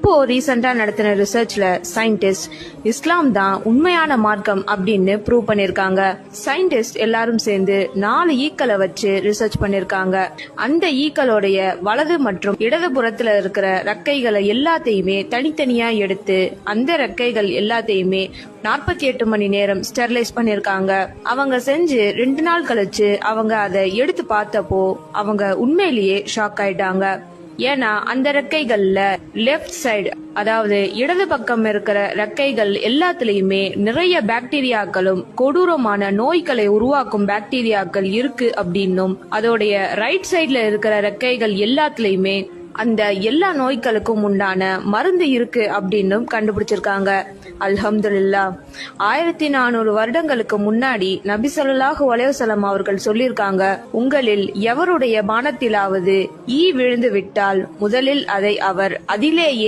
இப்போ ரீசெண்டா நடத்தின ரிசர்ச்ல சயின்டிஸ்ட் இஸ்லாம் தான் உண்மையான மார்க்கம் அப்படின்னு ப்ரூவ் பண்ணிருக்காங்க. சயின்டிஸ்ட் எல்லாரும் சேர்ந்து 4 ஈக்களை வச்சு ரிசர்ச் பண்ணிருக்காங்க. அந்த ஈக்களுடைய வலது மற்றும் இடது புறத்துல இருக்கிற ரெக்கைகளை எல்லாத்தையுமே தனித்தனியா எடுத்து அந்த ரெக்கைகள் எல்லாத்தையுமே 48 மணி நேரம் ஸ்டெர்லைஸ் பண்ணிருக்காங்க. அவங்க செஞ்சு 2 நாள் கழிச்சு அவங்க அதை எடுத்து பார்த்தப்போ அவங்க உண்மையிலேயே ஷாக் ஆயிட்டாங்க. ஏன்னா அந்த ரெக்கைகள்ல லெப்ட் சைடு, அதாவது இடது பக்கம் இருக்கிற ரெக்கைகள் எல்லாத்துலயுமே நிறைய பாக்டீரியாக்களும் கொடூரமான நோய்களை உருவாக்கும் பாக்டீரியாக்கள் இருக்கு அப்படின்னும், அதோடைய ரைட் சைட்ல இருக்கிற ரெக்கைகள் எல்லாத்துலயுமே அந்த எல்லா நோய்களுக்கும் உண்டான மருந்து இருக்கு அப்படின்னு கண்டுபிடிச்சிருக்காங்க. அல்ஹம்துலில்லாஹ். 1400 வருடங்களுக்கு முன்னாடி நபி ஸல்லல்லாஹு அலைஹி வஸல்லம் அவர்கள் சொல்லியிருக்காங்க, உங்களில் எவருடைய பானத்திலாவது ஈ விழுந்து விட்டால் முதலில் அதை அவர் அதிலேயே